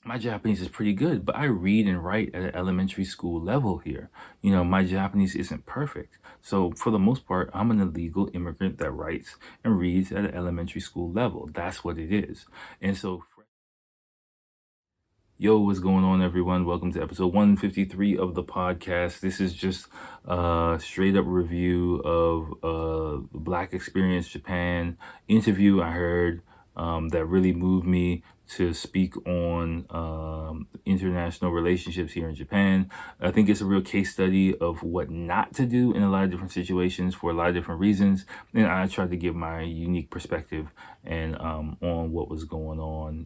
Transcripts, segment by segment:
my Japanese is pretty good, but I read and write at an elementary school level here. My Japanese isn't perfect. So for the most part, I'm an illegal immigrant that writes and reads at an elementary school level. That's what it is. And so yo, what's going on, everyone? Welcome to episode 153 of the podcast. This is just a straight up review of Black Experience Japan interview I heard that really moved me to speak on international relationships here in Japan. I think it's a real case study of what not to do in a lot of different situations for a lot of different reasons. And I tried to give my unique perspective and on what was going on.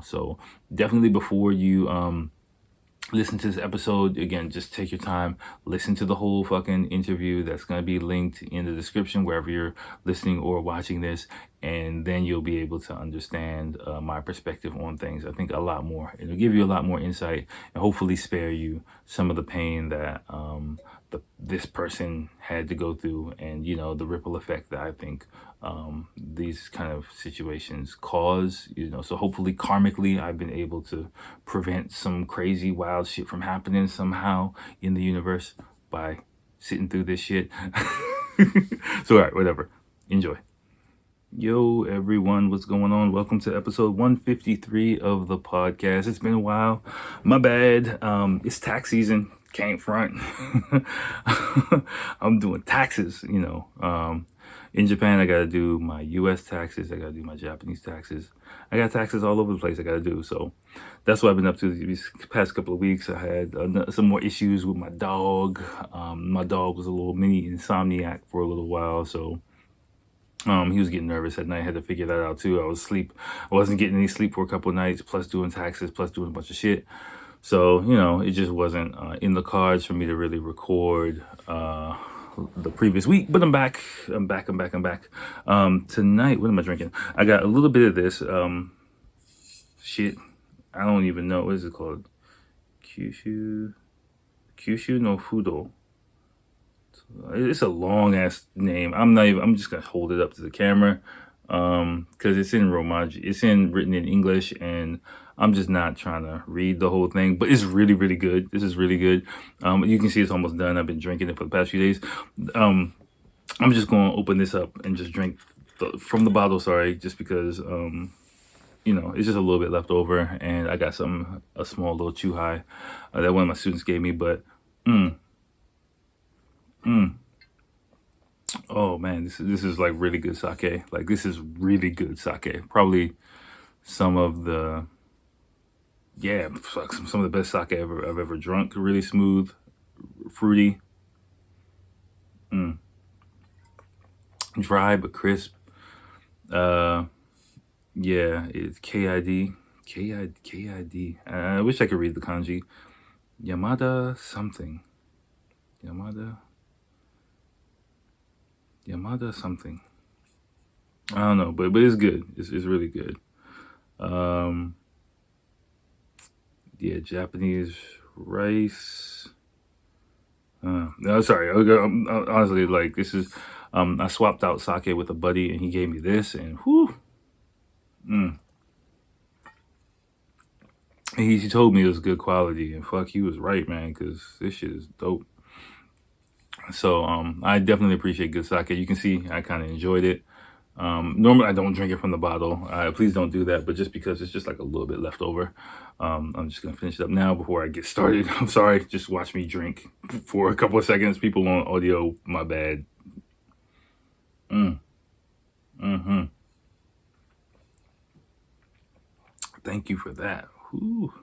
So definitely before you listen to this episode, again, just take your time, listen to the whole fucking interview. That's going to be linked in the description wherever you're listening or watching this, and then you'll be able to understand my perspective on things. I think a lot more. It'll give you a lot more insight and hopefully spare you some of the pain that this person had to go through, and the ripple effect that I think these kind of situations cause. So hopefully karmically I've been able to prevent some crazy wild shit from happening somehow in the universe by sitting through this shit. So all right, whatever, enjoy. Yo, everyone, what's going on? Welcome to episode 153 of the podcast. It's been a while. My bad. It's tax season. Can't front. I'm doing taxes, in Japan, I got to do my U.S. taxes. I got to do my Japanese taxes. I got taxes all over the place I got to do. So that's what I've been up to these past couple of weeks. I had some more issues with my dog. My dog was a little mini insomniac for a little while. So he was getting nervous at night. I had to figure that out too. I wasn't getting any sleep for a couple of nights, plus doing taxes, plus doing a bunch of shit. So, it just wasn't in the cards for me to really record the previous week. But I'm back. Tonight, what am I drinking? I got a little bit of this shit. I don't even know. What is it called? Kyushu no Fudo. It's a long ass name. I'm just gonna hold it up to the camera because it's in Romaji. It's written in English, and I'm just not trying to read the whole thing, but it's really, really good. This is really good. You can see it's almost done. I've been drinking it for the past few days. I'm just going to open this up and just drink from the bottle, sorry, just because, it's just a little bit left over, and I got a small little chew high that one of my students gave me, but, oh man, this is like really good sake. Like, this is really good sake. Probably some of the some of the best sake I've ever drunk. Really smooth, fruity, dry but crisp. It's KID. I wish I could read the kanji. Yamada something. Yamada something. I don't know, but it's good. It's really good. Japanese rice. No, sorry. Honestly, like, this is. I swapped out sake with a buddy, and he gave me this, and whew. He told me it was good quality, and fuck, he was right, man, because this shit is dope. So I definitely appreciate good sake. You can see I kind of enjoyed it. Normally I don't drink it from the bottle. Please don't do that, but just because it's just like a little bit left over, I'm just gonna finish it up now before I get started. I'm sorry, just watch me drink for a couple of seconds. People on audio, my bad. Thank you for that. Ooh,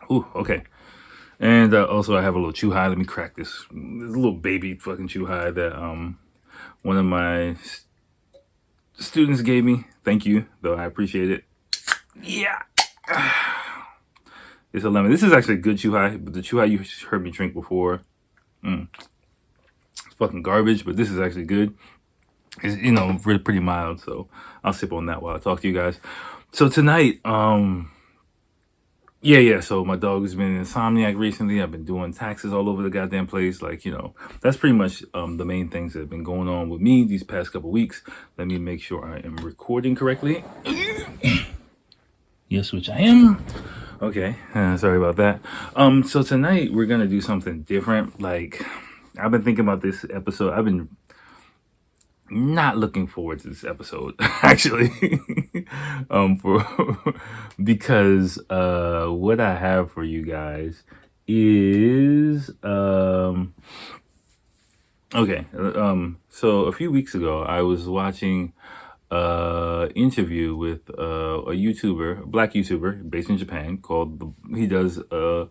okay. And also I have a little chew high. Let me crack this. This little baby fucking chew high that one of my students gave me. Thank you, though. I appreciate it. Yeah. It's a lemon. This is actually a good chew high, but the chew high you heard me drink before, it's fucking garbage, but this is actually good. It's, really pretty mild, so I'll sip on that while I talk to you guys. So tonight, so my dog has been insomniac recently. I've been doing taxes all over the goddamn place. Like, that's pretty much the main things that have been going on with me these past couple weeks. Let me make sure I am recording correctly. Yes, which I am. Okay, sorry about that. So tonight we're gonna do something different. Like, I've been thinking about this episode. I've been not looking forward to this episode actually, for because what I have for you guys is okay. So a few weeks ago, I was watching interview with a YouTuber, a black YouTuber based in Japan called. He does a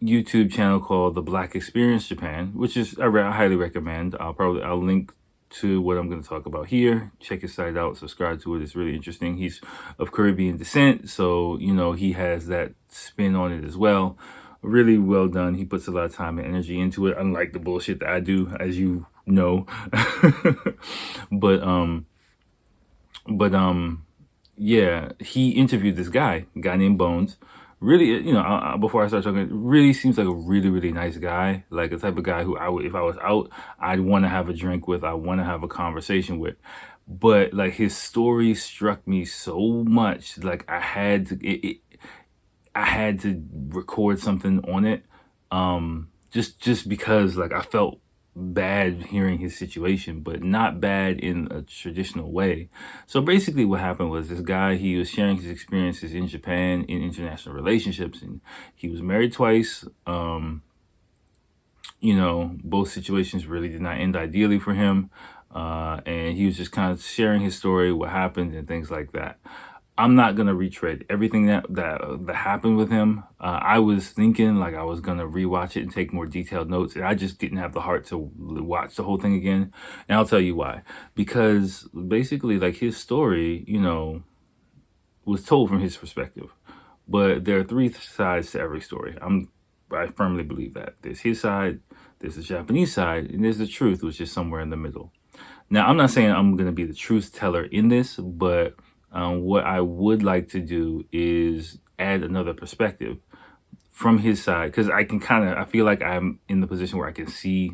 YouTube channel called The Black Experience Japan, which is I highly recommend. I'll link to what I'm going to talk about here. Check his site out, subscribe to it. It's really interesting. He's of Caribbean descent, so he has that spin on it as well. Really well done. He puts a lot of time and energy into it, unlike the bullshit that I do, as you know. but um but yeah, he interviewed this guy, a guy named Bones. Really, before I start talking, really seems like a really, really nice guy. Like a type of guy who I would, if I was out, I'd want to have a drink with. I want to have a conversation with. But like his story struck me so much, like I had to record something on it. Just because like I felt bad hearing his situation, but not bad in a traditional way. So basically what happened was this guy, he was sharing his experiences in Japan in international relationships, and he was married twice. Both situations really did not end ideally for him. And he was just kind of sharing his story, what happened and things like that. I'm not gonna retread everything that happened with him. I was thinking like I was gonna rewatch it and take more detailed notes, and I just didn't have the heart to watch the whole thing again. And I'll tell you why. Because basically, like his story, was told from his perspective. But there are three sides to every story. I firmly believe that. There's his side, there's the Japanese side, and there's the truth, which is somewhere in the middle. Now, I'm not saying I'm going to be the truth teller in this, but what I would like to do is add another perspective from his side, because I feel like I'm in the position where I can see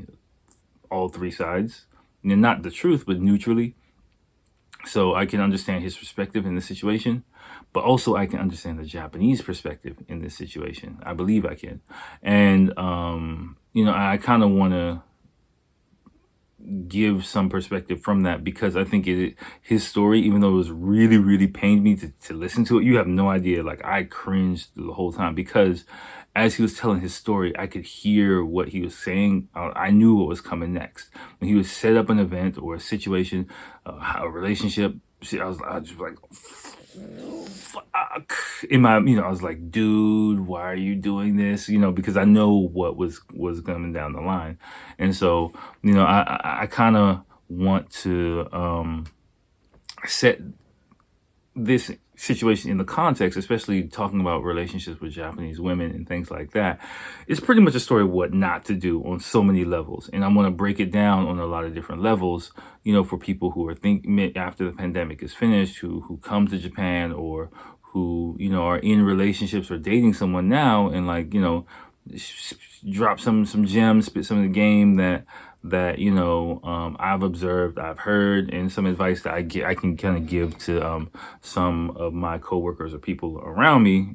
all three sides, and not the truth, but neutrally. So I can understand his perspective in this situation, but also I can understand the Japanese perspective in this situation. I believe I can. And, I kind of want to give some perspective from that, because I think his story, even though it was really, really pained me to listen to it, you have no idea. Like I cringed the whole time, because as he was telling his story, I could hear what he was saying. I knew what was coming next. When he would set up an event or a situation, a relationship, I was just like, fuck. I was like, dude, why are you doing this? Because I know what was coming down the line. And so, I kind of want to set this situation in the context, especially talking about relationships with Japanese women and things like that. It's pretty much a story of what not to do on so many levels. And I'm going to break it down on a lot of different levels, for people who are thinking after the pandemic is finished, who come to Japan, or who, are in relationships or dating someone now, and like, drop some gems, spit some of the game that I've observed, I've heard, and some advice that I can kind of give to some of my coworkers or people around me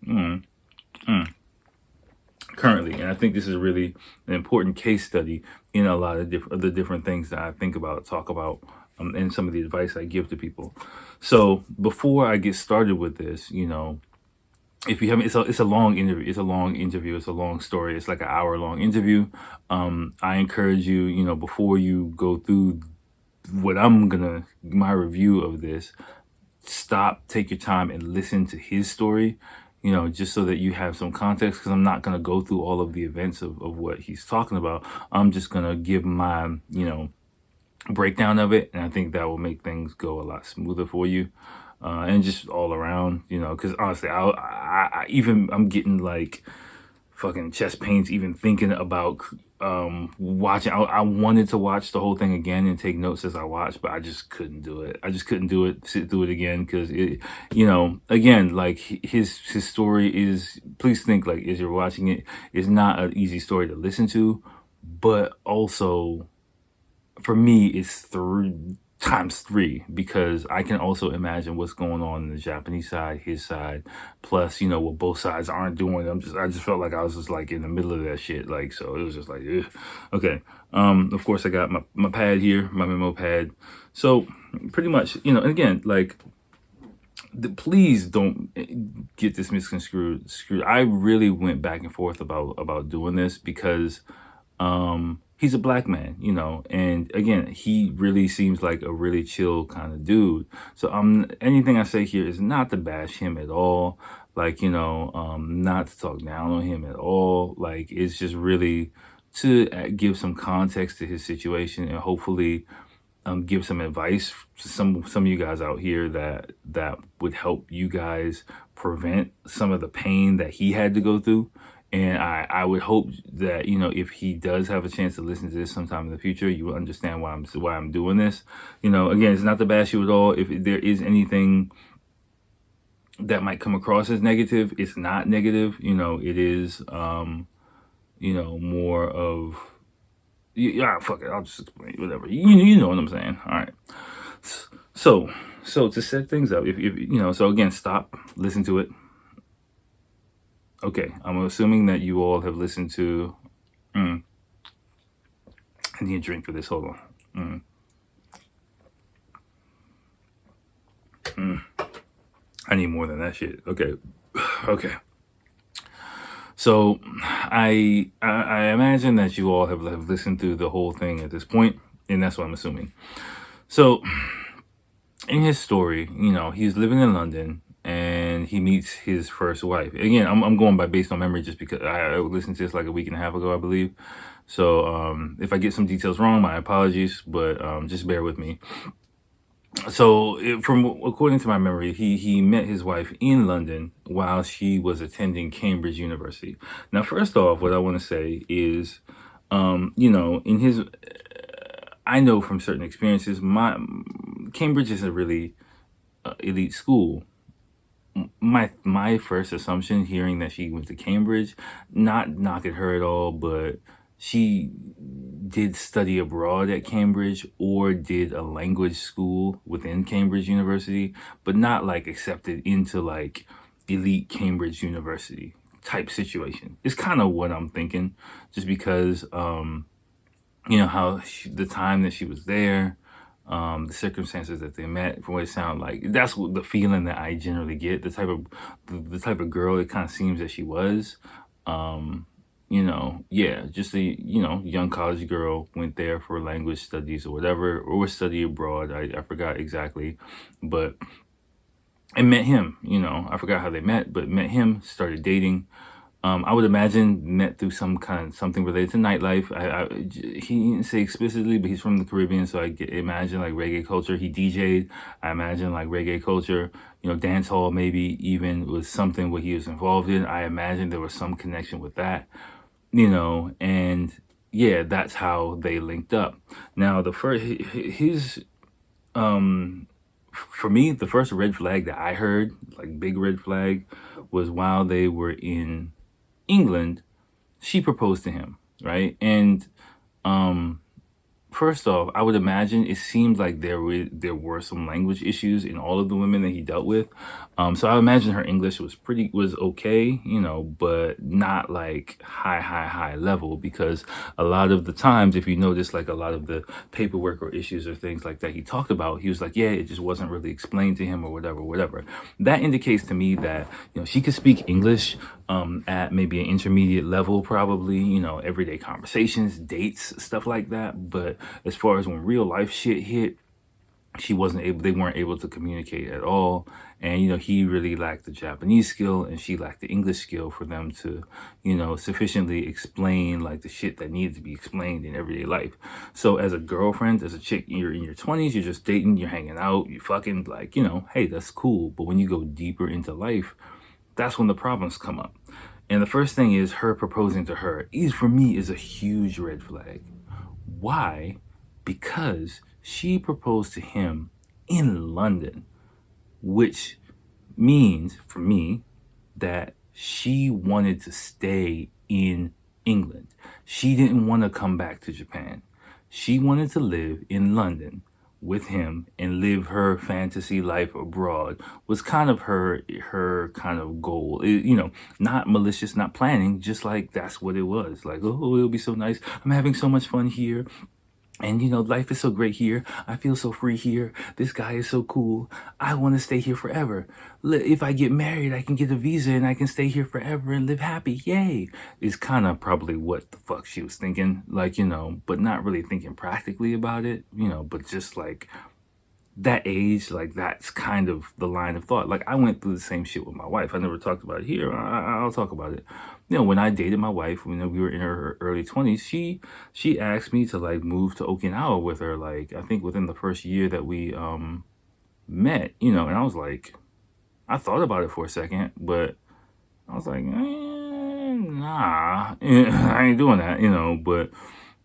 currently. And I think this is really an important case study in a lot of the different things that I think about, talk about, and some of the advice I give to people. So before I get started with this, if you haven't, it's a long interview. It's a long interview. It's a long story. It's like an hour-long interview. I encourage you, before you go through my review of this, stop, take your time, and listen to his story. Just so that you have some context. Because I'm not gonna go through all of the events of what he's talking about. I'm just gonna give my breakdown of it, and I think that will make things go a lot smoother for you. And just all around, because honestly, I'm getting like fucking chest pains even thinking about watching. I wanted to watch the whole thing again and take notes as I watched, but I just couldn't do it. I just couldn't do it, sit through it again, because again, like his story is. Please think, like, as you're watching it, it's not an easy story to listen to, but also for me, it's times three, because I can also imagine what's going on in the Japanese side, his side, plus what both sides aren't doing. I just felt like I was just like in the middle of that shit. Like, so it was just like, ugh. Okay. Of course I got my pad here, my memo pad. So pretty much, and again, like, please don't get this misconstrued. I really went back and forth about doing this because he's a black man, and again, he really seems like a really chill kind of dude. So anything I say here is not to bash him at all, like, not to talk down on him at all. Like, it's just really to give some context to his situation, and hopefully give some advice to some of you guys out here that would help you guys prevent some of the pain that he had to go through. And I would hope that if he does have a chance to listen to this sometime in the future, you will understand why I'm doing this. Again, it's not to bash you at all. If there is anything that might come across as negative, it's not negative. It is more of, yeah, fuck it. I'll just explain whatever. You know what I'm saying. All right. So to set things up, if so again, stop, listen to it. Okay, I'm assuming that you all have listened to. I need a drink for this. Hold on. I need more than that shit. Okay. Okay. So I imagine that you all have listened through the whole thing at this point, and that's what I'm assuming. So in his story, he's living in London and he meets his first wife. Again, I'm going based on memory, just because I listened to this like a week and a half ago, I believe. So if I get some details wrong, my apologies, but just bear with me. So according to my memory, he met his wife in London while she was attending Cambridge University. Now, first off, what I want to say is, in his, I know from certain experiences, Cambridge is a really elite school. My first assumption, hearing that she went to Cambridge, not knocking her at all, but she did study abroad at Cambridge or did a language school within Cambridge University, but not like accepted into like elite Cambridge University type situation. It's kind of what I'm thinking, just because how the time that she was there, the circumstances that they met, from what it sounded like, that's what the feeling that I generally get. The type of girl it kind of seems that she was. Just a young college girl, went there for language studies or whatever, or study abroad. I forgot exactly, but and met him. I forgot how they met, but met him, started dating. I would imagine met through something related to nightlife. He didn't say explicitly, but he's from the Caribbean, so imagine like reggae culture. He DJ'd. I imagine like reggae culture, dance hall maybe even was something what he was involved in. I imagine there was some connection with that, and yeah, that's how they linked up. Now the first for me, the first red flag that I heard, like big red flag, was while they were in England, she proposed to him, right? And first off, I would imagine it seemed like there were some language issues in all of the women that he dealt with. So I imagine her English was okay, but not like high level, because a lot of the times, if you notice, like a lot of the paperwork or issues or things like that he talked about, he was like, yeah, it just wasn't really explained to him or whatever. That indicates to me that she could speak English at maybe an intermediate level, probably, everyday conversations, dates, stuff like that. But as far as when real life shit hit, they weren't able to communicate at all. And, he really lacked the Japanese skill and she lacked the English skill for them to, sufficiently explain like the shit that needed to be explained in everyday life. So as a girlfriend, as a chick, you're in your 20s, you're just dating, you're hanging out, you fucking like, hey, that's cool. But when you go deeper into life, that's when the problems come up. And the first thing is her proposing to her for me is a huge red flag. Why? Because she proposed to him in London, which means for me that she wanted to stay in England. She didn't want to come back to Japan. She wanted to live in London, with him and live her fantasy life abroad was kind of her kind of goal. Not malicious, not planning, just like that's what it was. Like, oh, it'll be so nice. I'm having so much fun here. And life is so great here. I feel so free here. This guy is so cool. I want to stay here forever. If I get married, I can get a visa and I can stay here forever and live happy. Yay. Is kind of probably what the fuck she was thinking. Like, but not really thinking practically about it, but just like that age, like that's kind of the line of thought. Like I went through the same shit with my wife. I never talked about it here. I'll talk about it. When I dated my wife, when we were in her early 20s, she asked me to like move to Okinawa with her. Like I think within the first year that we met, and I was like, I thought about it for a second, but I was like, nah, I ain't doing that, but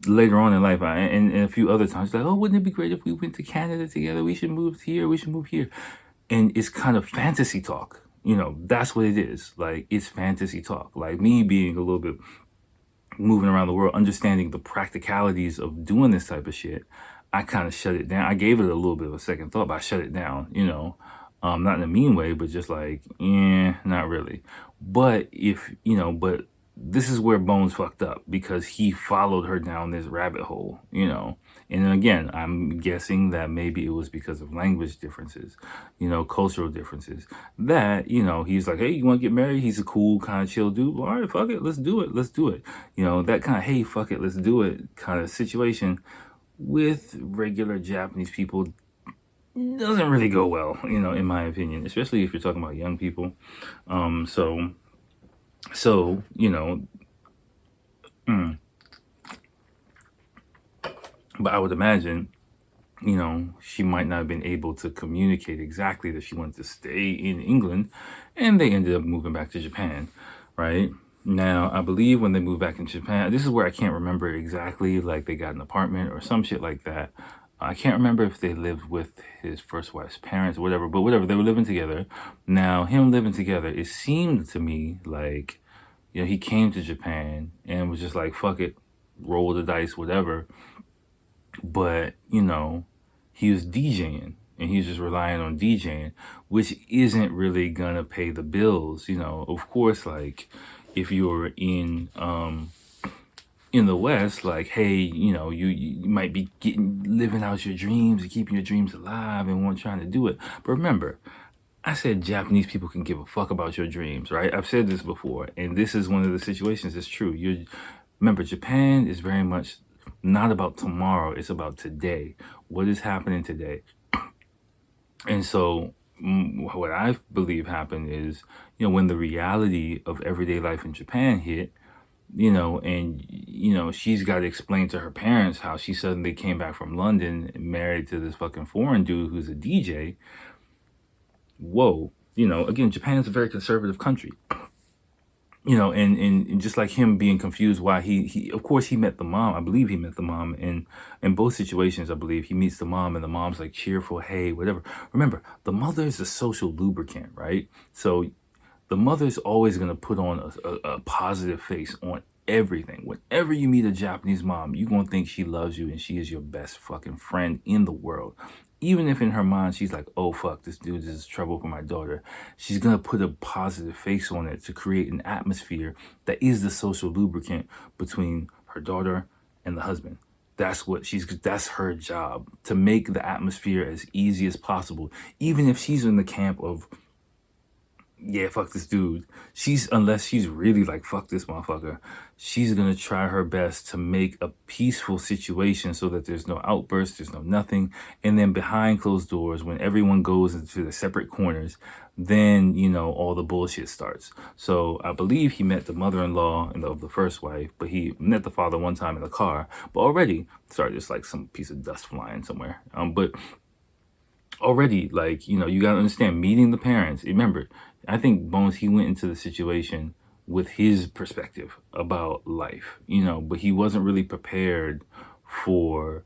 later on in life, and a few other times, like, oh, wouldn't it be great if we went to Canada together? We should move here. We should move here. And it's kind of fantasy talk. That's what it is. Like, it's fantasy talk. Like me being a little bit moving around the world, understanding the practicalities of doing this type of shit, I kind of shut it down. I gave it a little bit of a second thought, but I shut it down, not in a mean way, but just like, not really. But but this is where Bones fucked up because he followed her down this rabbit hole, And then again, I'm guessing that maybe it was because of language differences, cultural differences. That, he's like, hey, you want to get married? He's a cool, kind of chill dude. Well, all right, fuck it. Let's do it. Let's do it. That kind of, hey, fuck it. Let's do it kind of situation with regular Japanese people doesn't really go well, in my opinion, especially if you're talking about young people. So, but I would imagine, she might not have been able to communicate exactly that she wanted to stay in England, and they ended up moving back to Japan, right? Now, I believe when they moved back in Japan, this is where I can't remember exactly, like they got an apartment or some shit like that. I can't remember if they lived with his first wife's parents or whatever, but whatever, they were living together. Now, him living together, it seemed to me like, he came to Japan and was just like, fuck it, roll the dice, whatever. But, he was DJing and he was just relying on DJing, which isn't really gonna pay the bills. Of course, like if you're in the West, like, hey, you might be living out your dreams and keeping your dreams alive and trying to do it. But remember, I said Japanese people can give a fuck about your dreams, right? I've said this before, and this is one of the situations that's true. Remember, Japan is very much not about tomorrow, it's about today. What is happening today? And so what I believe happened is, when the reality of everyday life in Japan hit, and she's got to explain to her parents how she suddenly came back from London married to this fucking foreign dude who's a DJ. Whoa, again, Japan's a very conservative country. And just like him being confused why he of course he met the mom. I believe he met the mom in both situations. I believe he meets the mom and the mom's like cheerful, hey, whatever. Remember, the mother is a social lubricant, right? So the mother's always going to put on a positive face on everything. Whenever you meet a Japanese mom, you're going to think she loves you and she is your best fucking friend in the world. Even if in her mind she's like, oh fuck, this dude is trouble for my daughter, she's going to put a positive face on it to create an atmosphere that is the social lubricant between her daughter and the husband. That's her job, to make the atmosphere as easy as possible. Even if she's in the camp of, yeah, fuck this dude. Unless she's really like, fuck this motherfucker, she's gonna try her best to make a peaceful situation so that there's no outbursts, there's no nothing. And then behind closed doors, when everyone goes into the separate corners, then, all the bullshit starts. So I believe he met the mother-in-law of the first wife, but he met the father one time in the car. But already, sorry, just like some piece of dust flying somewhere. But already, like, you gotta understand, meeting the parents. Remember, I think Bones, he went into the situation with his perspective about life, but he wasn't really prepared for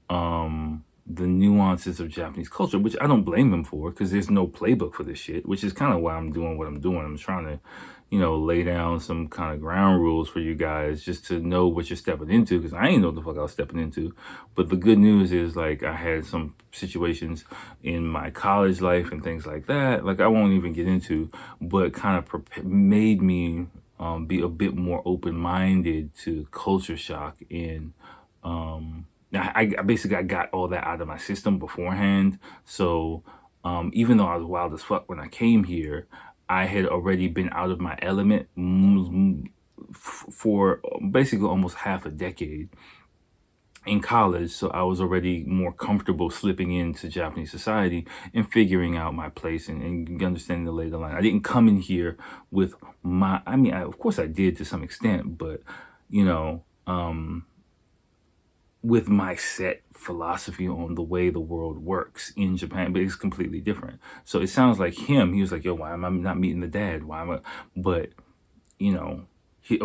the nuances of Japanese culture, which I don't blame him for, because there's no playbook for this shit, which is kind of why I'm doing what I'm doing. I'm trying to, lay down some kind of ground rules for you guys just to know what you're stepping into, because I ain't know what the fuck I was stepping into. But the good news is, like, I had some situations in my college life and things like that, like I won't even get into, but kind of made me be a bit more open-minded to culture shock. And I basically I got all that out of my system beforehand. So even though I was wild as fuck when I came here, I had already been out of my element for basically almost half a decade in college. So I was already more comfortable slipping into Japanese society and figuring out my place and understanding the lay of the land. I didn't come in here with of course I did to some extent, but you know, with my set philosophy on the way the world works in Japan, but it's completely different. So it sounds like him. He was like, "Yo, why am I not meeting the dad? Why am I?" But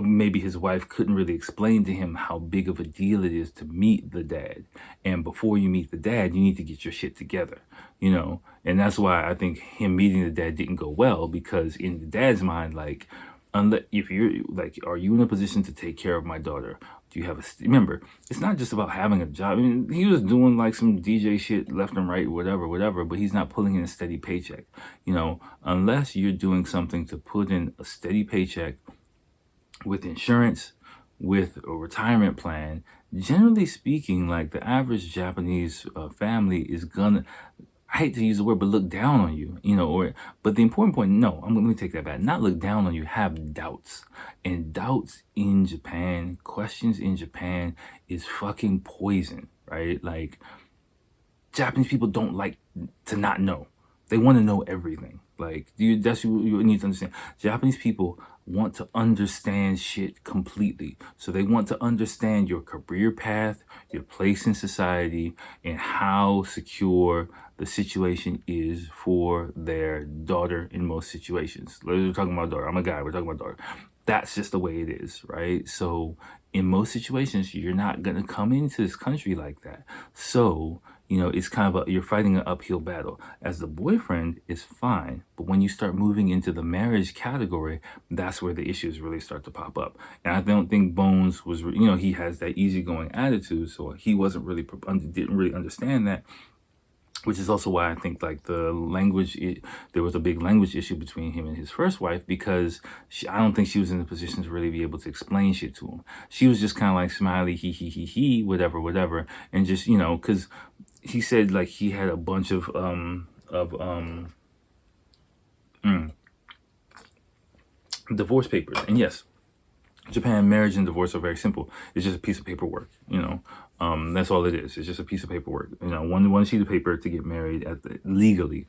maybe his wife couldn't really explain to him how big of a deal it is to meet the dad. And before you meet the dad, you need to get your shit together. And that's why I think him meeting the dad didn't go well, because in the dad's mind, like, unless if you're like, are you in a position to take care of my daughter? Do you have remember, it's not just about having a job. I mean, he was doing like some DJ shit left and right, whatever, but he's not pulling in a steady paycheck. Unless you're doing something to put in a steady paycheck with insurance, with a retirement plan, generally speaking, like, the average Japanese family is gonna, I hate to use the word, but look down on you, but the important point, no, let me take that back. Not look down on you, have doubts. And doubts in Japan, questions in Japan is fucking poison, right? Like, Japanese people don't like to not know. They want to know everything. Like, that's what you need to understand. Japanese people want to understand shit completely. So they want to understand your career path, your place in society, and how secure the situation is for their daughter in most situations. We're talking about daughter. I'm a guy. We're talking about daughter. That's just the way it is, right? So in most situations, you're not going to come into this country like that. So it's kind of you're fighting an uphill battle. As the boyfriend, is fine, but when you start moving into the marriage category, that's where the issues really start to pop up. And I don't think Bones was, he has that easygoing attitude, so he wasn't really didn't really understand that. Which is also why I think, like, the language, there was a big language issue between him and his first wife, because I don't think she was in a position to really be able to explain shit to him. She was just kind of like smiley, he, whatever, and just, because he said, like, he had a bunch of divorce papers. And yes, Japan, marriage and divorce are very simple. It's just a piece of paperwork, that's all it is. It's just a piece of paperwork, one sheet of paper to get married legally,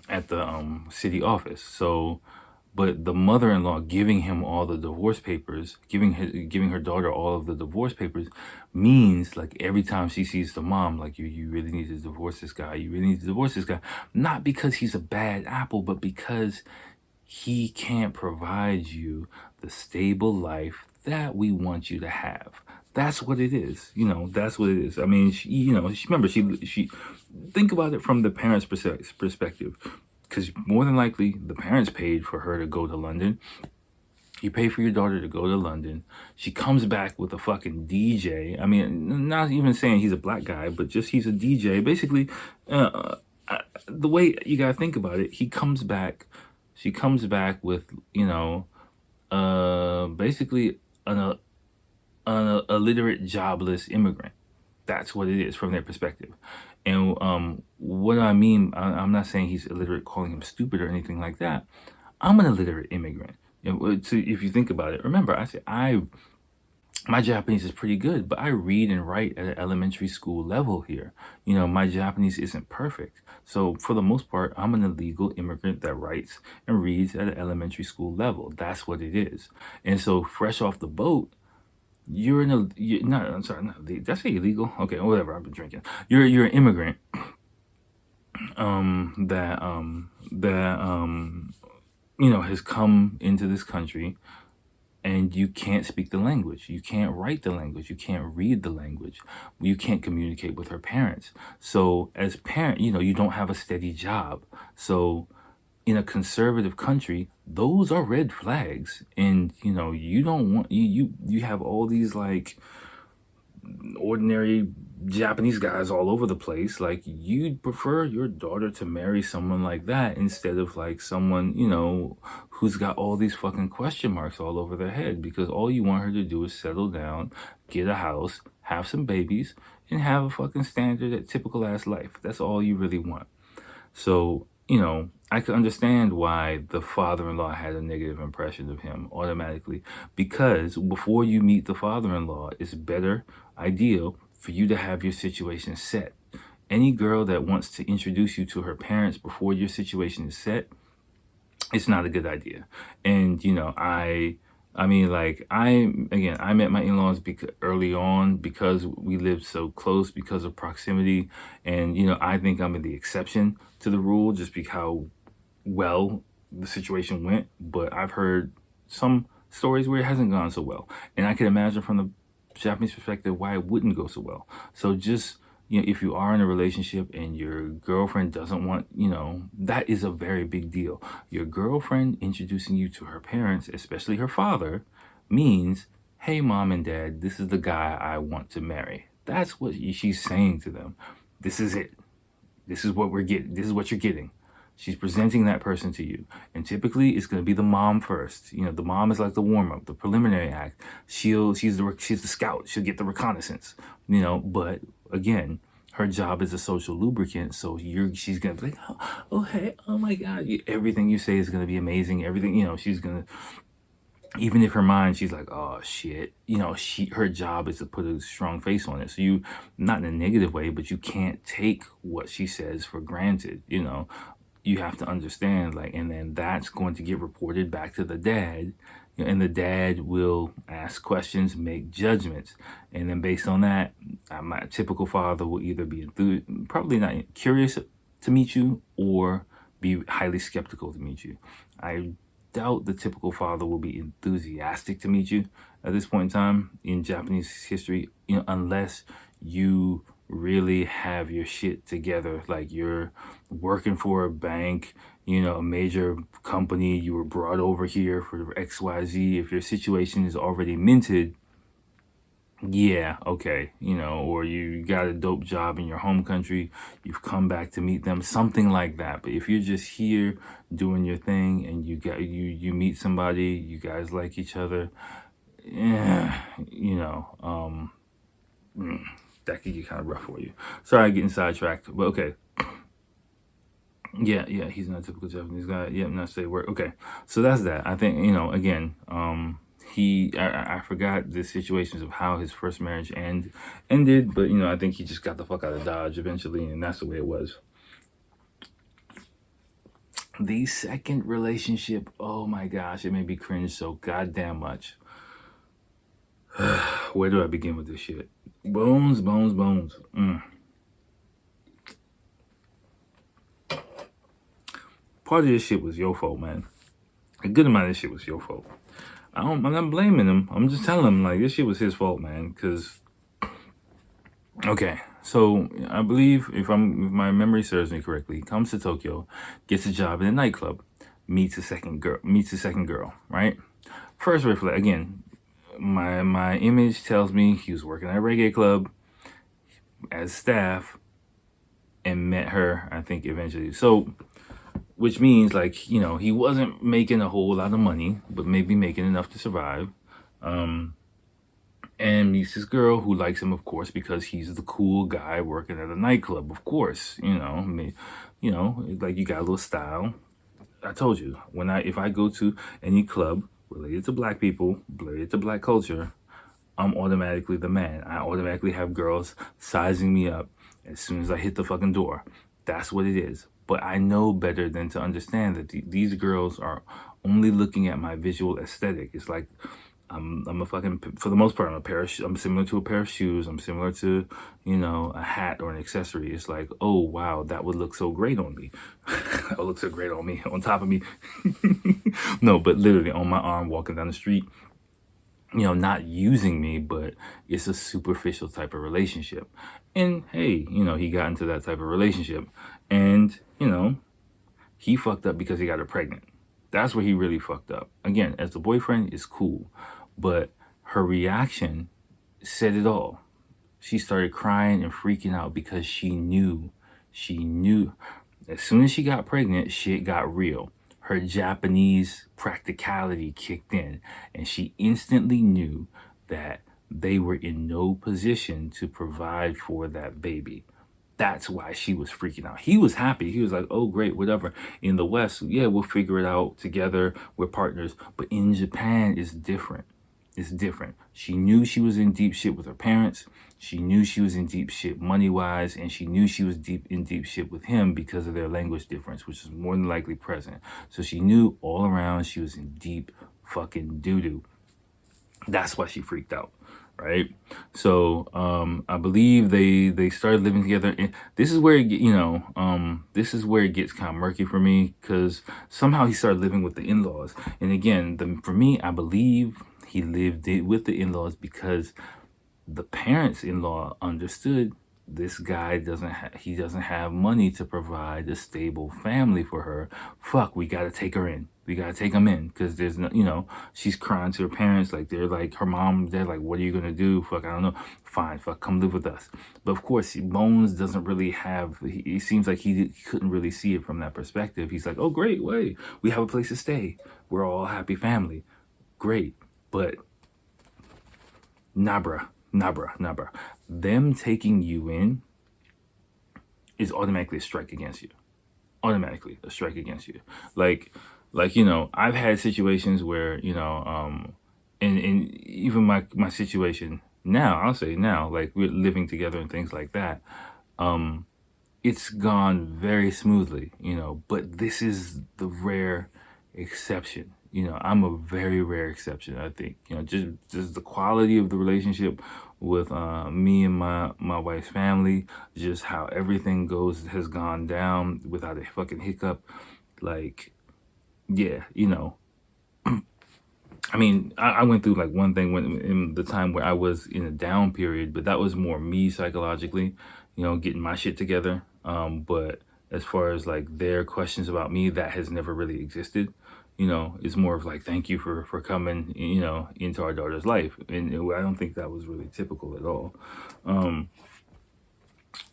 at the city office. So, but the mother-in-law giving him all the divorce papers, giving her daughter all of the divorce papers, means, like, every time she sees the mom, like, you really need to divorce this guy. You really need to divorce this guy. Not because he's a bad apple, but because he can't provide you the stable life that we want you to have. That's what it is. That's what it is. I mean, she think about it from the parents' perspective, because more than likely the parents paid for her to go to London. You pay for your daughter to go to London. She comes back with a fucking DJ. I mean, not even saying he's a black guy, but just he's a DJ. Basically, the way you gotta think about it, she comes back with, basically an illiterate, jobless immigrant. That's what it is from their perspective. And what I mean, I'm not saying he's illiterate, calling him stupid or anything like that. I'm an illiterate immigrant. If you think about it, remember, I said my Japanese is pretty good, but I read and write at an elementary school level here. My Japanese isn't perfect. So for the most part, I'm an illegal immigrant that writes and reads at an elementary school level. That's what it is. And so fresh off the boat, I'm sorry, did I say illegal? Okay, whatever, I've been drinking. You're an immigrant that has come into this country, and you can't speak the language. You can't write the language. You can't read the language. You can't communicate with her parents. So as parent, you don't have a steady job. So in a conservative country, those are red flags. And you don't want you have all these like ordinary Japanese guys all over the place. Like, you'd prefer your daughter to marry someone like that instead of like someone, who's got all these fucking question marks all over their head, because all you want her to do is settle down, get a house, have some babies, and have a fucking standard, typical ass life. That's all you really want. So, I could understand why the father-in-law had a negative impression of him automatically, because before you meet the father-in-law, it's better, ideal, for you to have your situation set. Any girl that wants to introduce you to her parents before your situation is set, it's not a good idea. And I mean, like, I met my in-laws early on because we lived so close because of proximity, and I think I'm the exception to the rule just because how well the situation went. But I've heard some stories where it hasn't gone so well, and I can imagine from the Japanese perspective why it wouldn't go so well. So just if you are in a relationship and your girlfriend doesn't want, that is a very big deal. Your girlfriend introducing you to her parents, especially her father, means, hey, mom and dad, this is the guy I want to marry. That's what she's saying to them. This is it. This is what we're getting. This is what you're getting. She's presenting that person to you. And typically it's going to be the mom first. The mom is like the warm-up, the preliminary act. She's the scout. She'll get the reconnaissance, but again, her job is a social lubricant. So she's going to be like, oh, hey, oh my God. Everything you say is going to be amazing. Everything, she's going to, even if her mind, she's like, oh shit, her job is to put a strong face on it. So you, not in a negative way, but you can't take what she says for granted. You have to understand, like, and then that's going to get reported back to the dad, and the dad will ask questions, make judgments, and then based on that, my typical father will either be probably not curious to meet you, or be highly skeptical to meet you. I doubt the typical father will be enthusiastic to meet you at this point in time in Japanese history, unless you really have your shit together, like you're working for a bank, a major company, you were brought over here for XYZ. If your situation is already minted, yeah, okay, or you got a dope job in your home country, you've come back to meet them, something like that. But if you're just here doing your thing and you meet somebody, you guys like each other, yeah, that could get kind of rough for you. Sorry, getting sidetracked, but okay. Yeah, he's not a typical Japanese guy. Yeah, not say word. Okay, so that's that. I think, again, I forgot the situations of how his first marriage ended, but I think he just got the fuck out of Dodge eventually, and that's the way it was. The second relationship, oh my gosh, it made me cringe so goddamn much. Where do I begin with this shit? Bones. Part of this shit was your fault, man. A good amount of this shit was your fault. I'm not blaming him. I'm just telling him, like, this shit was his fault, man. Because, okay, so I believe, if my memory serves me correctly, he comes to Tokyo, gets a job in a nightclub, meets a second girl, right? First red flag, again, my image tells me he was working at a reggae club as staff and met her, I think, eventually. So, which means, like, he wasn't making a whole lot of money, but maybe making enough to survive. And meets this girl who likes him, of course, because he's the cool guy working at a nightclub, of course. Like, you got a little style. I told you, if I go to any club related to black people, related to black culture, I'm automatically the man. I automatically have girls sizing me up as soon as I hit the fucking door. That's what it is. But I know better than to understand that these girls are only looking at my visual aesthetic. It's like, I'm a fucking, for the most part, I'm similar to a pair of shoes. I'm similar to, a hat or an accessory. It's like, oh, wow, that would look so great on me. That would look so great on me, on top of me. No, but literally on my arm, walking down the street, not using me, but it's a superficial type of relationship. And hey, he got into that type of relationship, and, He fucked up because he got her pregnant. That's where he really fucked up. Again, as the boyfriend, is cool, but her reaction said it all. She started crying and freaking out because she knew. As soon as she got pregnant, shit got real. Her Japanese practicality kicked in, and she instantly knew that they were in no position to provide for that baby. That's why she was freaking out. He was happy. He was like, oh, great, whatever. In the West, yeah, we'll figure it out together. We're partners. But in Japan, it's different. It's different. She knew she was in deep shit with her parents. She knew she was in deep shit money-wise, and she knew she was in deep shit with him because of their language difference, which is more than likely present. So she knew all around she was in deep fucking doo-doo. That's why she freaked out, right? So I believe they started living together, and this is where this is where it gets kind of murky for me, because somehow he started living with the in-laws. And again, for me, I believe he lived with the in-laws because the parents-in-law understood this guy doesn't have money to provide a stable family for her. Fuck, we gotta take her in. We gotta take him in, because there's no, she's crying to her parents, like they're like, her mom, they're like, what are you gonna do? Fuck, I don't know. Fine, fuck, come live with us. But of course, Bones doesn't really have. He seems like he couldn't really see it from that perspective. He's like, oh great, wait, we have a place to stay. We're all a happy family. Great, but Nabra. Them taking you in is automatically a strike against you. Automatically a strike against you. Like I've had situations where, and even my situation now, I'll say now, like we're living together and things like that. It's gone very smoothly, but this is the rare exception. I'm a very rare exception, I think. Just the quality of the relationship with me and my wife's family, just how everything has gone down without a fucking hiccup. Like, yeah, I mean, I went through like one thing when in the time where I was in a down period, but that was more me psychologically, getting my shit together. But as far as like their questions about me, that has never really existed. It's more of like, thank you for coming, into our daughter's life. And I don't think that was really typical at all.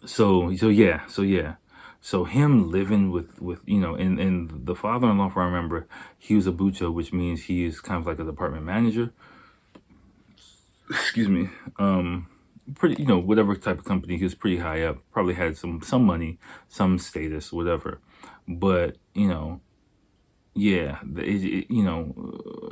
So yeah. So him living with and the father-in-law, if I remember, he was a bucho, which means he is kind of like a department manager. Excuse me. Pretty, whatever type of company, he was pretty high up, probably had some money, some status, whatever. But yeah,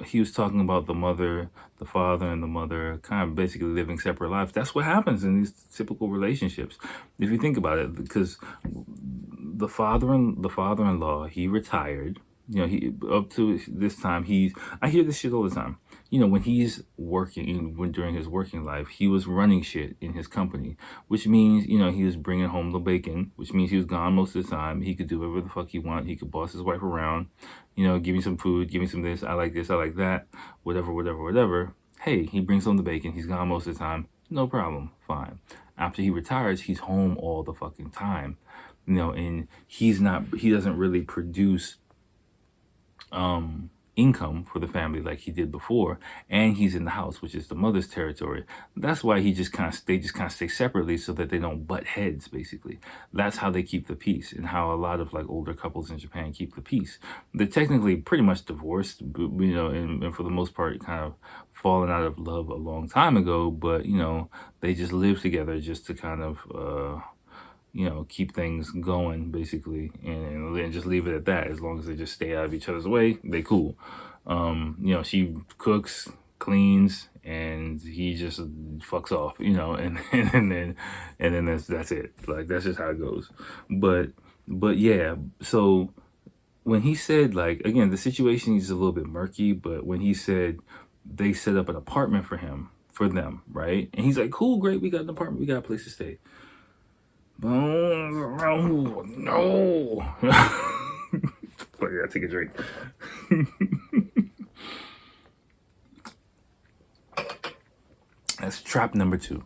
he was talking about the mother, the father, and the mother kind of basically living separate lives. That's what happens in these typical relationships, if you think about it. Because the father-in-law, he retired. He up to this time, I hear this shit all the time. When he's working, during his working life, he was running shit in his company, which means, he was bringing home the bacon, which means he was gone most of the time. He could do whatever the fuck he want. He could boss his wife around, give me some food, give me some this, I like that, whatever. Hey, he brings home the bacon. He's gone most of the time. No problem. Fine. After he retires, he's home all the fucking time, and he doesn't really produce income for the family like he did before, and he's in the house, which is the mother's territory. That's why they just kind of stay separately, so that they don't butt heads. Basically, that's how they keep the peace, and how a lot of like older couples in Japan keep the peace. They're technically pretty much divorced, and for the most part, kind of fallen out of love a long time ago. But they just live together just to kind of keep things going, basically, and then just leave it at that. As long as they just stay out of each other's way, they cool. She cooks, cleans, and he just fucks off, and then that's it. Like, that's just how it goes. But yeah, so when he said, like, again, the situation is a little bit murky, but when he said they set up an apartment for them, right? And he's like, cool, great, we got an apartment, we got a place to stay. Bones, no. I gotta take a drink. That's trap number 2.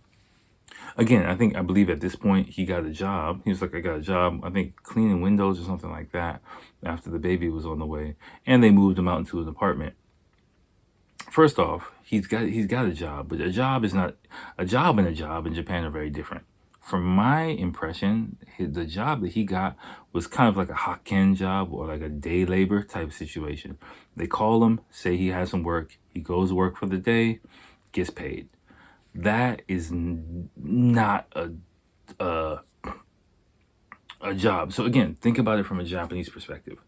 Again, I believe at this point he got a job. He was like, I got a job, I think cleaning windows or something like that after the baby was on the way. And they moved him out into an apartment. First off, he's got a job, but a job is not a job and a job in Japan are very different. From my impression, the job that he got was kind of like a hakken job or like a day labor type situation. They call him, say he has some work, he goes to work for the day, gets paid. That is not a job. So again, think about it from a Japanese perspective.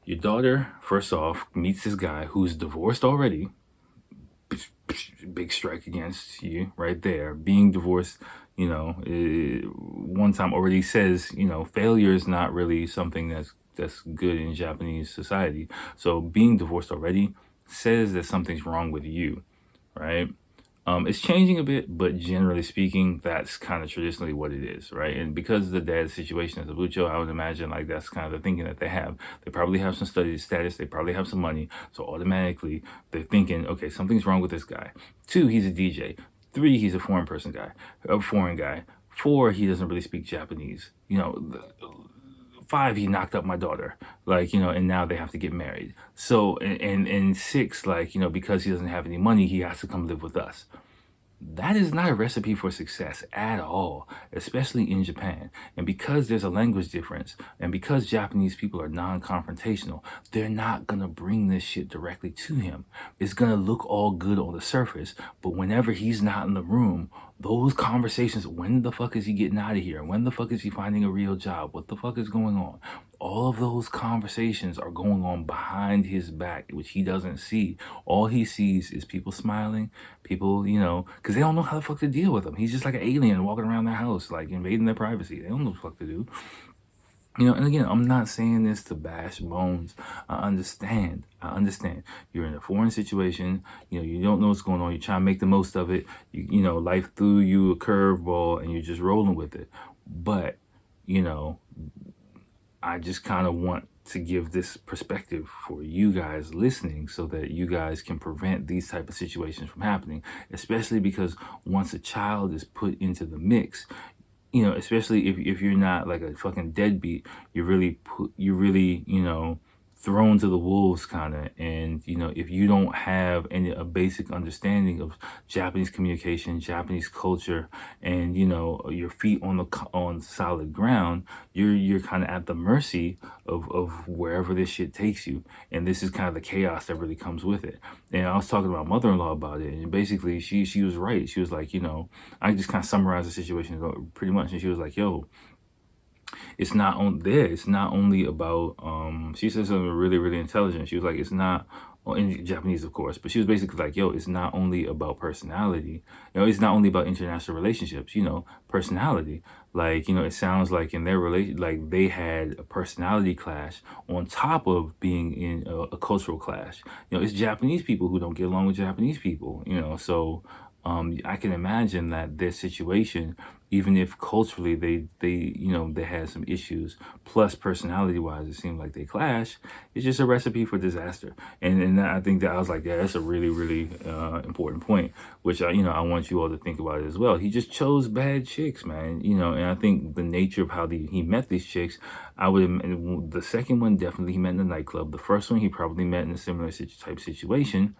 Your daughter, first off, meets this guy who's divorced already. Big strike against you right there. Being divorced, one time already says, failure is not really something that's good in Japanese society. So being divorced already says that something's wrong with you, right? It's changing a bit, but generally speaking, that's kind of traditionally what it is, right? And because the dad's situation is a bucho, I would imagine like that's kind of the thinking that they have. They probably have some study status, they probably have some money, so automatically they're thinking, okay, something's wrong with this guy. 2, he's a DJ. 3, he's a foreign guy. 4, he doesn't really speak Japanese. 5, he knocked up my daughter, and now they have to get married. So, and 6, because he doesn't have any money, he has to come live with us. That is not a recipe for success at all, especially in Japan. And because there's a language difference, and because Japanese people are non-confrontational, they're not gonna bring this shit directly to him. It's gonna look all good on the surface, but whenever he's not in the room, those conversations, when the fuck is he getting out of here? When the fuck is he finding a real job? What the fuck is going on? All of those conversations are going on behind his back, which he doesn't see. All he sees is people smiling, people, because they don't know how the fuck to deal with him. He's just like an alien walking around their house, like invading their privacy. They don't know what the fuck to do. And again, I'm not saying this to bash Bones. I understand. You're in a foreign situation. You don't know what's going on. You're trying to make the most of it. Life threw you a curveball and you're just rolling with it. But, I just kind of want to give this perspective for you guys listening so that you guys can prevent these type of situations from happening, especially because once a child is put into the mix, especially if you're not like a fucking deadbeat, you're really thrown to the wolves kind of. And if you don't have a basic understanding of Japanese communication, Japanese culture, and your feet on solid ground, you're kind of at the mercy of wherever this shit takes you. And this is kind of the chaos that really comes with it. And I was talking to my mother-in-law about it, and basically she was right. She was like, I just kind of summarized the situation pretty much, and she was like, yo, it's not only about she said something really, really intelligent. She was like, it's not in Japanese, of course, but she was basically like, yo, it's not only about personality, it's not only about international relationships, personality. It sounds like in their relation, like they had a personality clash on top of being in a cultural clash. It's Japanese people who don't get along with Japanese people, so I can imagine that their situation, even if culturally they had some issues, plus personality wise, it seemed like they clash. It's just a recipe for disaster. And I think that I was like, yeah, that's a really, really important point, which I want you all to think about it as well. He just chose bad chicks, man. And I think the nature of how he met these chicks, the second one definitely he met in the nightclub. The first one he probably met in a similar type situation.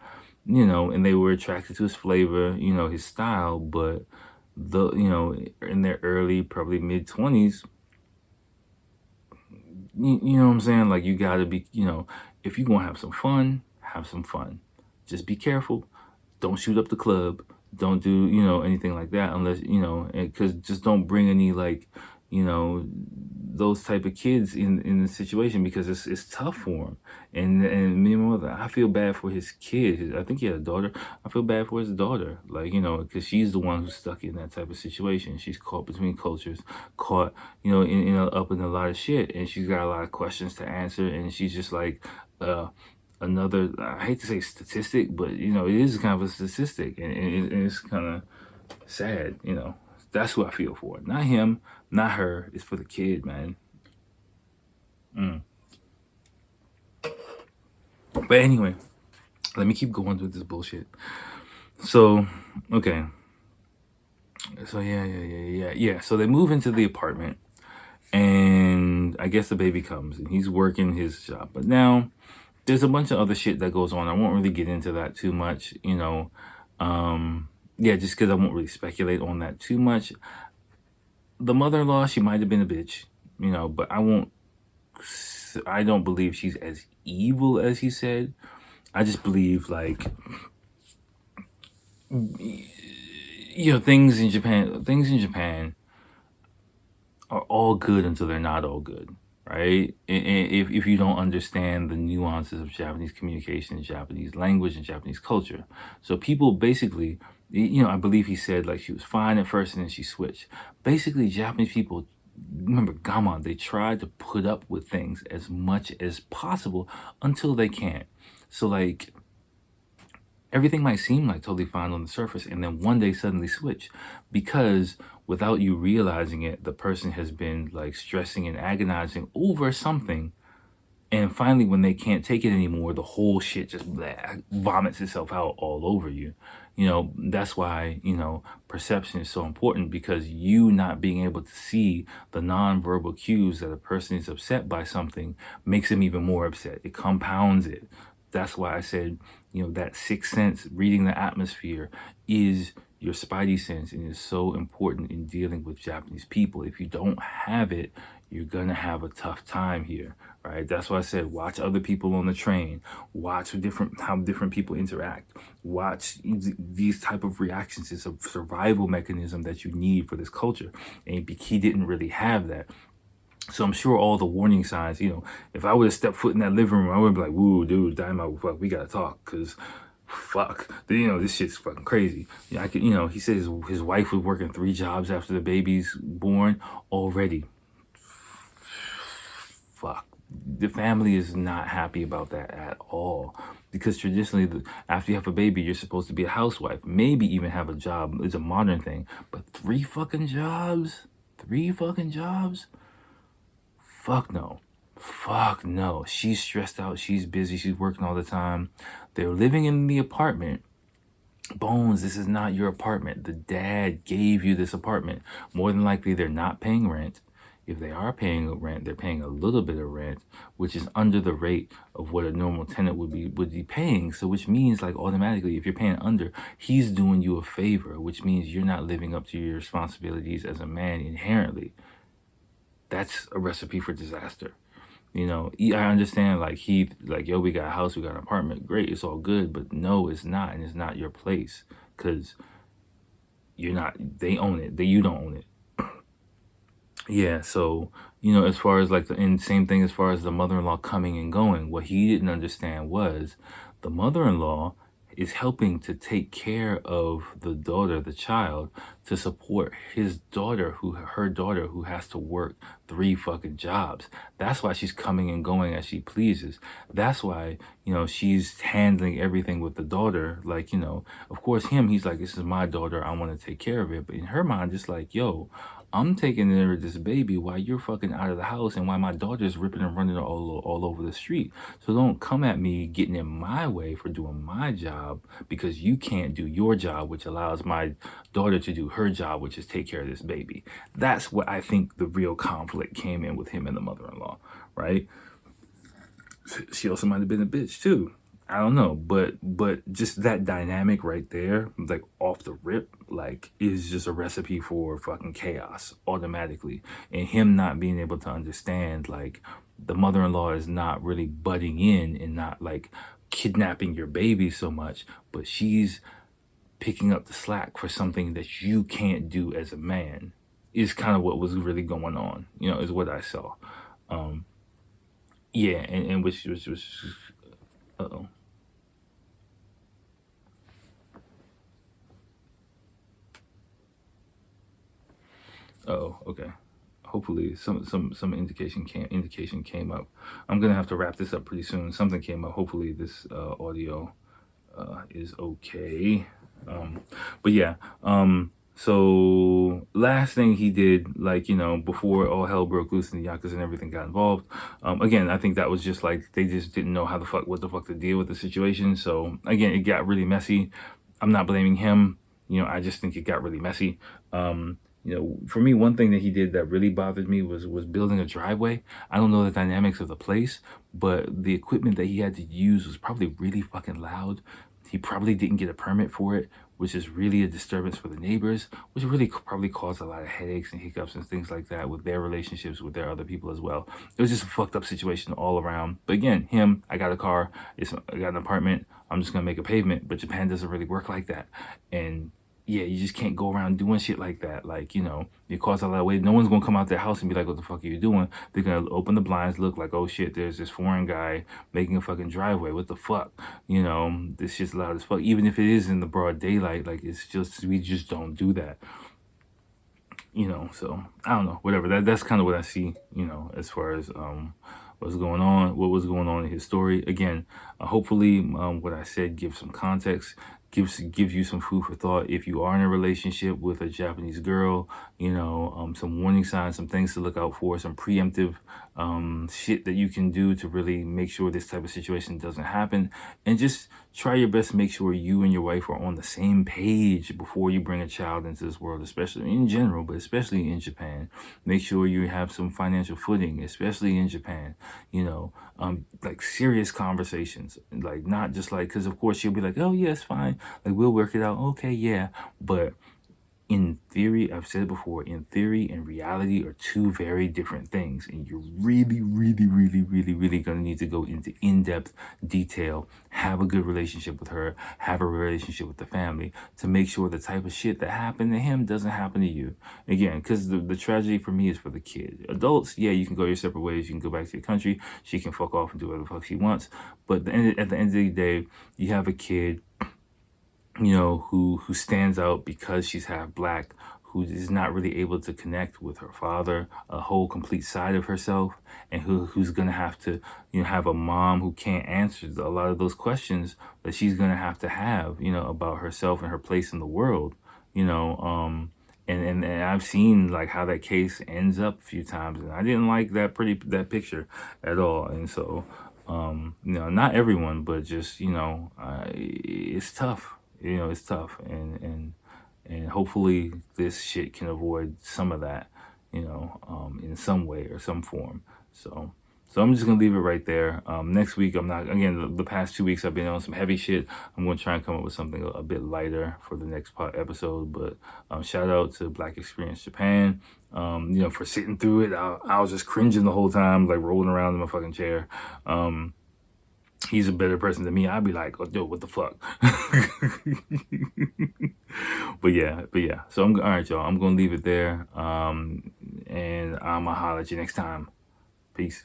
And they were attracted to his flavor, his style, but in their early, probably mid 20s, you know what I'm saying? Like, you gotta be, if you're gonna have some fun, have some fun. Just be careful. Don't shoot up the club. Don't do, anything like that unless, because just don't bring any, like, those type of kids in the situation, because it's tough for him. And me and my mother, I feel bad for his kid. I think he had a daughter. I feel bad for his daughter, because she's the one who's stuck in that type of situation. She's caught between cultures, caught, up in a lot of shit, and she's got a lot of questions to answer, and she's just like, another, I hate to say statistic, but it is kind of a statistic, and it's kind of sad. That's who I feel for. Not him, not her. It's for the kid, man. But anyway, let me keep going with this bullshit. So, okay. So yeah. So they move into the apartment, and I guess the baby comes, and he's working his job. But now there's a bunch of other shit that goes on. I won't really get into that too much, you know. Yeah, just because I won't really speculate on that too much. The mother-in-law, she might have been a bitch, you know, but I don't believe she's as evil as he said. I just believe, like, you know, things in Japan are all good until they're not all good, right? And if you don't understand the nuances of Japanese communication, Japanese language, and Japanese culture. So people basically, you know, I believe he said, like, she was fine at first and then she switched. Basically, Japanese people, remember Gammon, they try to put up with things as much as possible until they can't. So, like, everything might seem like totally fine on the surface and then one day suddenly switch, because without you realizing it, the person has been like stressing and agonizing over something, and finally when they can't take it anymore, the whole shit just vomits itself out all over you. You know, that's why, you know, perception is so important, because you not being able to see the nonverbal cues that a person is upset by something makes them even more upset. It compounds it. That's why I said, you know, that sixth sense, reading the atmosphere, is your spidey sense, and is so important in dealing with Japanese people. If you don't have it, you're gonna have a tough time here, right? That's why I said watch other people on the train, watch how different people interact, watch these type of reactions. It's a survival mechanism that you need for this culture, and he didn't really have that. So I'm sure all the warning signs, you know, if I would have stepped foot in that living room, I would be like, woo, dude, dynamite, fuck, we gotta talk, because fuck, you know, this shit's fucking crazy. Yeah, I could, you know, he said his wife was working 3 jobs after the baby's born already. Fuck. The family is not happy about that at all, because traditionally, after you have a baby, you're supposed to be a housewife, maybe even have a job. It's a modern thing, but 3 fucking jobs. Fuck no. Fuck no. She's stressed out. She's busy. She's working all the time. They're living in the apartment. Bones, this is not your apartment. The dad gave you this apartment. More than likely, they're not paying rent. If they are paying rent, they're paying a little bit of rent, which is under the rate of what a normal tenant would be paying. So, which means, like, automatically, if you're paying under, he's doing you a favor, which means you're not living up to your responsibilities as a man inherently. That's a recipe for disaster. You know, I understand, like, yo, we got a house, we got an apartment, great, it's all good, but no, it's not, and it's not your place, because they own it, you don't own it. Yeah, so, you know, as far as like and same thing as far as the mother-in-law coming and going, what he didn't understand was the mother-in-law is helping to take care of the daughter, the child, to support her daughter who has to work 3 fucking jobs. That's why she's coming and going as she pleases. That's why, you know, she's handling everything with the daughter. Like, you know, of course, he's like, this is my daughter, I want to take care of it. But in her mind, it's like, yo, I'm taking care of this baby while you're fucking out of the house, and while my daughter's ripping and running all over the street. So don't come at me getting in my way for doing my job, because you can't do your job, which allows my daughter to do her job, which is take care of this baby. That's what I think the real conflict came in with him and the mother-in-law, right? She also might have been a bitch too. I don't know, but just that dynamic right there, like off the rip, like, is just a recipe for fucking chaos automatically. And him not being able to understand, like, the mother-in-law is not really butting in and not like kidnapping your baby so much, but she's picking up the slack for something that you can't do as a man, is kind of what was really going on, you know, is what I saw. Yeah, and which was uh-oh. Oh, okay. Hopefully some indication came up. I'm gonna have to wrap this up pretty soon. Something came up. Hopefully this audio is okay. But yeah. So last thing he did, like, you know, before all hell broke loose and the Yakuza and everything got involved. Again, I think that was just like they just didn't know what the fuck to deal with the situation. So again, it got really messy. I'm not blaming him. I just think it got really messy. For me, one thing that he did that really bothered me was building a driveway. I don't know the dynamics of the place, but the equipment that he had to use was probably really fucking loud. He probably didn't get a permit for it, which is really a disturbance for the neighbors, which really probably caused a lot of headaches and hiccups and things like that with their relationships with their other people as well. It was just a fucked up situation all around. But again, I got a car, I got an apartment, I'm just gonna make a pavement. But Japan doesn't really work like that. And yeah, you just can't go around doing shit like that. Like, it causes a lot of weight. No one's gonna come out their house and be like, what the fuck are you doing? They're gonna open the blinds, look like, oh shit, there's this foreign guy making a fucking driveway. What the fuck? This shit's loud as fuck. Even if it is in the broad daylight, like, we just don't do that. So I don't know, whatever. That's kind of what I see, as far as what was going on in his story. Again, hopefully, what I said gives some context, gives you some food for thought. If you are in a relationship with a Japanese girl, some warning signs, some things to look out for, some preemptive shit that you can do to really make sure this type of situation doesn't happen, and just try your best to make sure you and your wife are on the same page before you bring a child into this world, especially in general, but especially in Japan. Make sure you have some financial footing, especially in Japan, like serious conversations, like not just like, because of course she'll be like, oh yeah, it's fine, like we'll work it out, okay, yeah, but in theory, I've said it before, in theory and reality are two very different things. And you're really, really, really, really, really going to need to go into in-depth detail, have a good relationship with her, have a relationship with the family to make sure the type of shit that happened to him doesn't happen to you. Again, because the tragedy for me is for the kid. Adults, yeah, you can go your separate ways. You can go back to your country. She can fuck off and do whatever the fuck she wants. But at the end of the day, you have a kid who stands out because she's half black, who is not really able to connect with her father, a whole complete side of herself, and who's gonna have to, have a mom who can't answer a lot of those questions that she's gonna have, about herself and her place in the world, and I've seen like how that case ends up a few times, and I didn't like that picture at all, and so not everyone, but just it's tough. It's tough, and hopefully this shit can avoid some of that, in some way or some form. So I'm just gonna leave it right there. Next week, I'm not. Again, the past 2 weeks I've been on some heavy shit. I'm gonna try and come up with something a bit lighter for the next episode. But shout out to Black Experience Japan. For sitting through it. I was just cringing the whole time, like rolling around in my fucking chair. He's a better person than me. I'd be like, oh, dude, what the fuck? but yeah. So all right, y'all. I'm gonna leave it there. And I'm gonna holler at you next time. Peace.